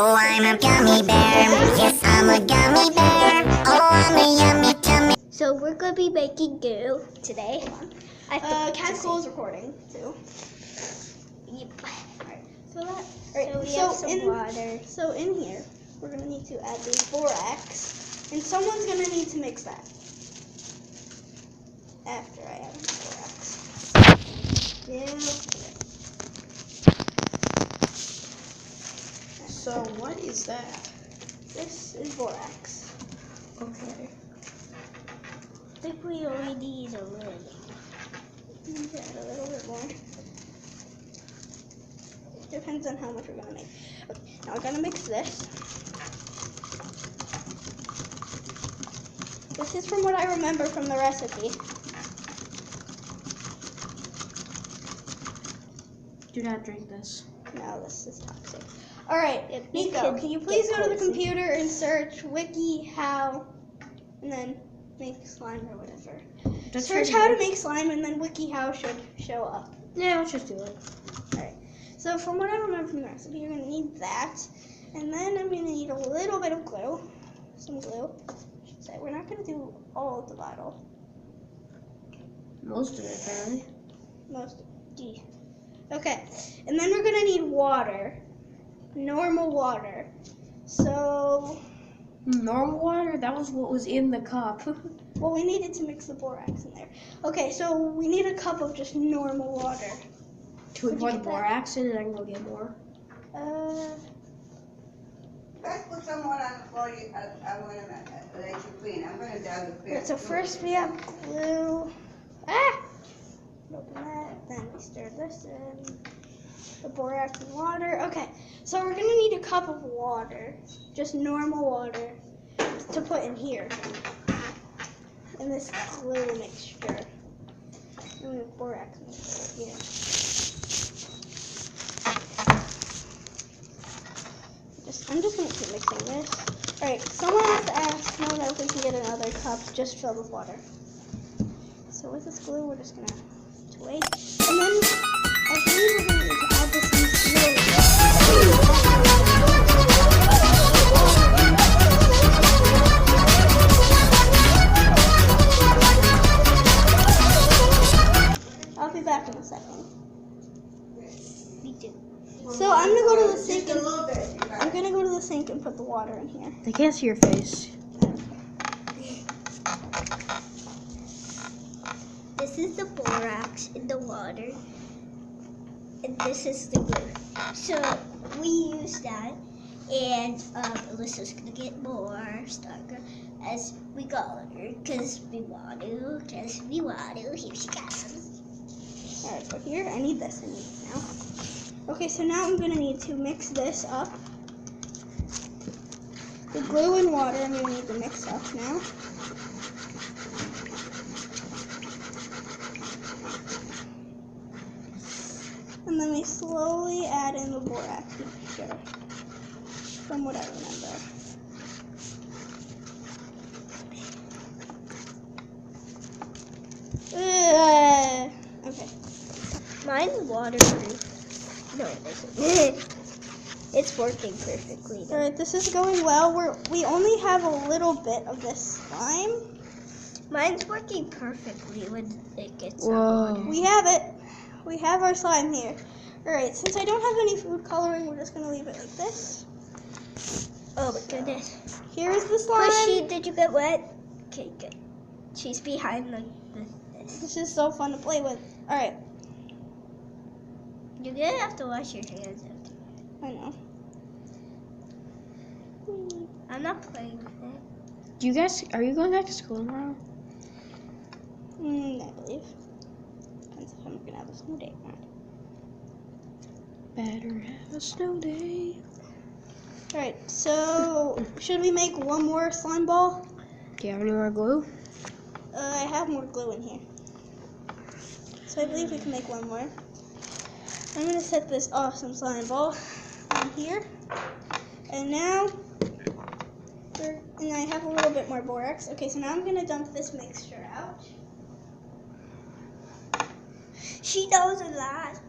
Oh, I'm a gummy bear. Yes, I'm a gummy bear. Oh, I'm a yummy tummy. So we're gonna be making goo today. Cat's Cool is recording too. Yep. Alright, so that. So we have some water. So in here, we're gonna need to add the borax, and someone's gonna need to mix that. After I add the borax. Yeah. So what is that? This is borax. Okay. I think we only need a little. Add a little bit more. Depends on how much we're gonna make. Okay, now we're gonna mix this. This is from what I remember from the recipe. Do not drink this. No, this is toxic. All right, It Nico, could can you get please go to the poisoned. computer and search WikiHow, and then make slime or whatever. Search how to make slime, and then WikiHow should show up. Yeah, let's just do it. So from what I remember from the recipe, you're gonna need that, and then I'm gonna need a little bit of glue, some glue. I should say we're not gonna do all of the bottle, Most of it, apparently. most. D. Okay, and then we're gonna need water, normal water. So, Normal water? That was what was in the cup. well, we needed to mix the borax in there. Okay, so we need a cup of just normal water. Can we Would pour you the get that? borax in and I can go get more? Let's put some more on the floor. I want to let you clean. I'm going to down the clear. Right, so first we have glue. Ah! Open that. Then we stir this in. The borax and water. Okay, so we're gonna need a cup of water, just normal water, to put in here. In this glue mixture. And we have borax mixture here. I'm just gonna keep mixing this. Alright, someone has to ask Mona if we can get another cup just filled with water. So with this glue, we're just gonna have to wait. And then I believe we're gonna need to add this in slowly. I'll be back in a second. Me too. So I'm gonna go to the sink Just a and little bit. I'm gonna go to the sink and put the water in here. They can't see your face. This is the borax in the water, and this is the glue. So we use that, and Alyssa's gonna get more stronger as we go, because we want to. Here she got some. Alright, so here, I need this now. Okay, so now I'm gonna need to mix this up. The glue and water I'm gonna need to mix up now. And then we slowly add in the borax mixture, from what I remember. Okay. Mine's waterproof. No, it isn't. It's working perfectly. All right, this is going well. We only have a little bit of this slime. Mine's working perfectly when it gets Whoa. water. We have it. We have our slime here. All right, since I don't have any food coloring, we're just gonna leave it like this. Oh my goodness. Here is the slime. Pushy, did you get wet? Okay, good. She's behind this. This is so fun to play with. All right, You're gonna have to wash your hands after. I know. I'm not playing with it. Do you guys, are you going back to school tomorrow? I believe. Depends if I'm gonna have a snow day or not. Better have a snow day. All right, so should we make one more slime ball? Do you have any more glue? I have more glue in here. So I believe we can make one more. I'm gonna set this awesome slime ball in here. And now, and I have a little bit more borax. Okay, so now I'm gonna dump this mixture out. She knows a lot.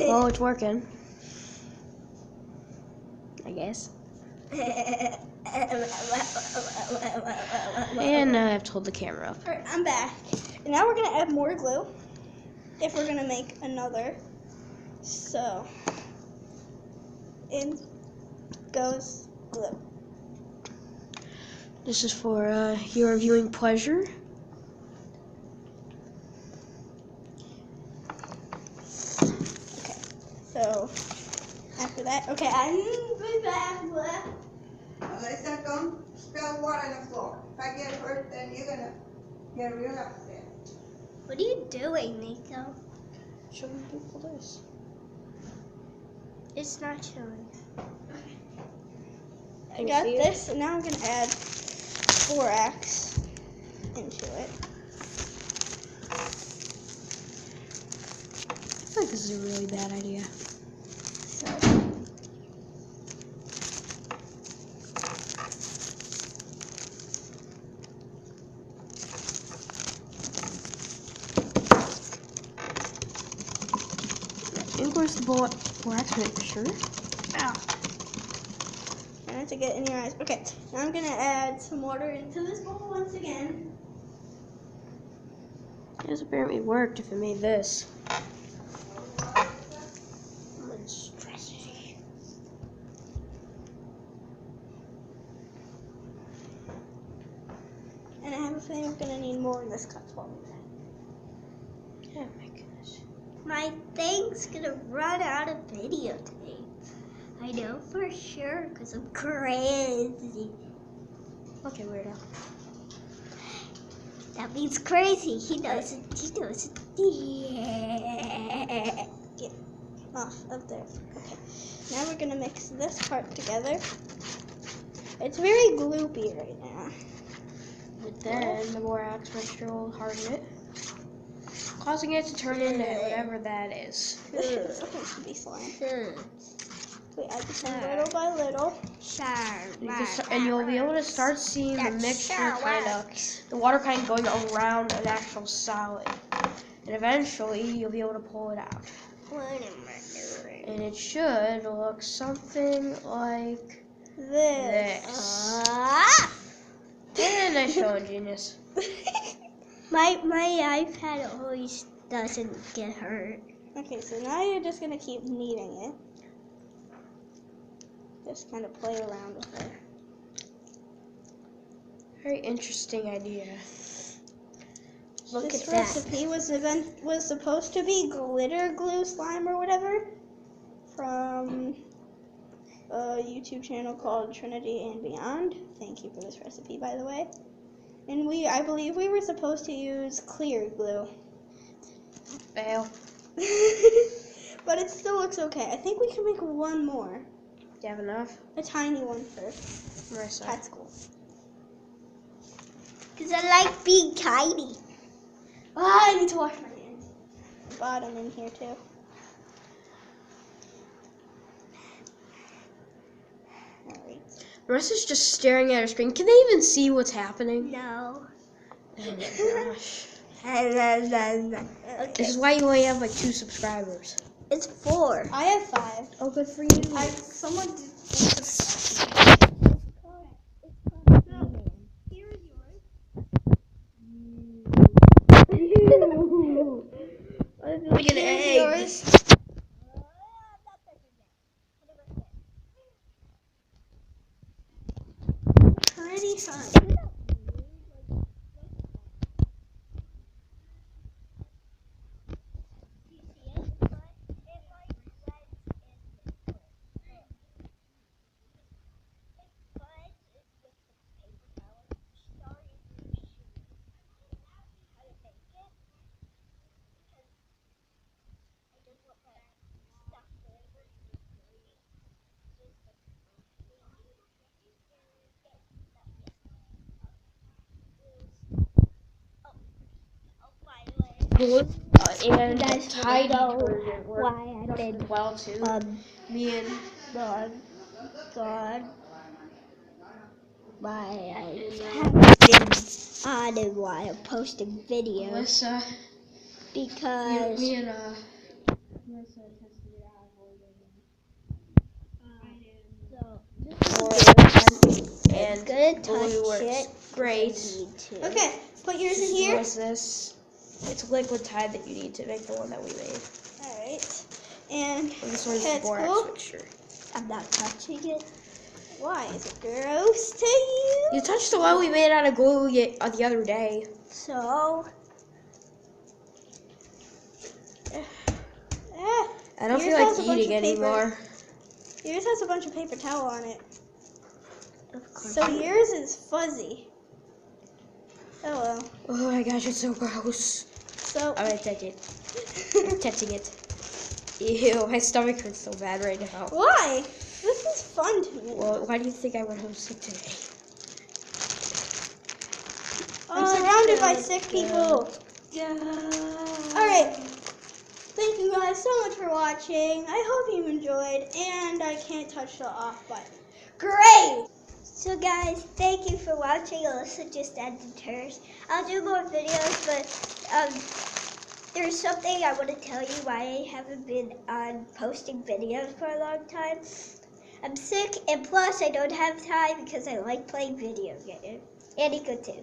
Oh, it's working. I guess. And I've told the camera up. Alright, I'm back. And now we're gonna add more glue if we're gonna make another. So, in goes glue. This is for your viewing pleasure. Okay, so after that, okay, I'm back. Melissa, don't spill water on the floor. If I get hurt, then you're gonna get real upset. What are you doing, Nico? Showing people this. It's not showing. I got this, and now I'm gonna add borax into it. I feel like this is a really bad idea. So, And where's the borax mixture? ow. I have to get in your eyes. Okay, now I'm gonna add some water into this bowl once again. This apparently worked if it made this. And I have a feeling we're gonna need more in this cup for me. Oh my goodness. My thing's gonna run out of videotape. I know for sure because I'm crazy. Okay, weirdo. That means crazy. He knows it. He knows it. Yeah. Get off of there. Okay, now we're gonna mix this part together. It's very gloopy right now. But then the borax mixture will harden it, causing it to turn into whatever that is. This is supposed to be slime. We add this in little by little. And you'll be able to start seeing the mixture the water kind of going around an actual solid. And eventually you'll be able to pull it out. What am I doing? And it should look something like This. And nice showing, genius. My iPad always doesn't get hurt. Okay, so now you're just gonna keep kneading it. Just kind of play around with it. Very interesting idea. Look This at that. recipe was supposed to be glitter glue slime or whatever from a YouTube channel called Trinity and Beyond. Thank you for this recipe, by the way. And I believe we were supposed to use clear glue. Fail. But it still looks okay. I think we can make one more. Do you have enough? A tiny one for Marissa. cat school. Because I like being tiny. I need to wash my hands. Bottom in here too. Alright. Marissa's just staring at her screen. Can they even see what's happening? No. Oh my gosh. Okay. This is why you only have like 2 subscribers. It's 4. I have 5. Oh, good for you. Someone did. Here is yours. Like an egg. Yours. Pretty fun. And Guys, tiny know detergent worked why I did well too. Me and God, why I haven't been on in a while posting videos Melissa, because me and so and gonna glue touch works it. great. Need to. Okay, put yours in here. What's this? It's liquid Tide that you need to make the one that we made. Alright. And And this one's the that's borax cool. mixture. I'm not touching it. Why? Is it gross to you? You touched the one we made out of glue the other day. So, Ah, I don't Yours feel has a like bunch eating of paper. anymore. yours has a bunch of paper towel on it. of course. So yours is fuzzy. Oh well. Oh my gosh, it's so gross. So I'm gonna touch it. I'm touching it. Ew, my stomach hurts so bad right now. why? This is fun to me. Well, why do you think I went home sick today? I'm surrounded by sick people. Yeah. Alright. Thank you guys so much for watching. I hope you enjoyed. And I can't touch the off button. Great! So guys, thank you for watching. Alyssa just ended hers. I'll do more videos, but there's something I want to tell you why I haven't been on posting videos for a long time. I'm sick, and plus I don't have time because I like playing video games. And Nico too.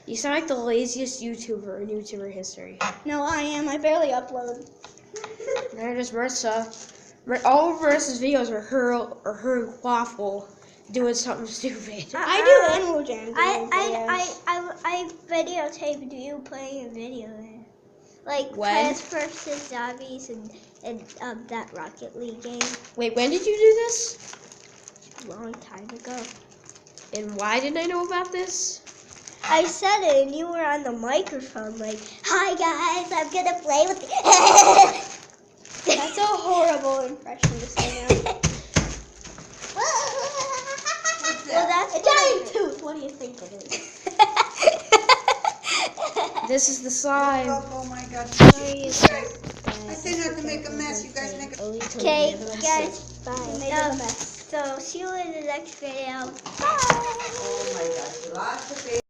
You sound like the laziest YouTuber in YouTuber history. No, I am. I barely upload. There is Marissa. All of Marissa's videos are her waffle doing something stupid. I do Animal Jam. I videotaped you playing a video game. Like When? Plants vs. Zombies and that Rocket League game Wait, when did you do this? a long time ago. And why didn't I know about this? I said it and you were on the microphone like, "Hi guys, I'm gonna play with you." That's a horrible impression to say now. Well, that's A giant tooth. What do you think it is? This is the slime. Oh my God. I say not to make a mess. You guys make a. Okay, guys, Made bye. of a mess. So see you in the next video. Bye. Oh my gosh. Lots of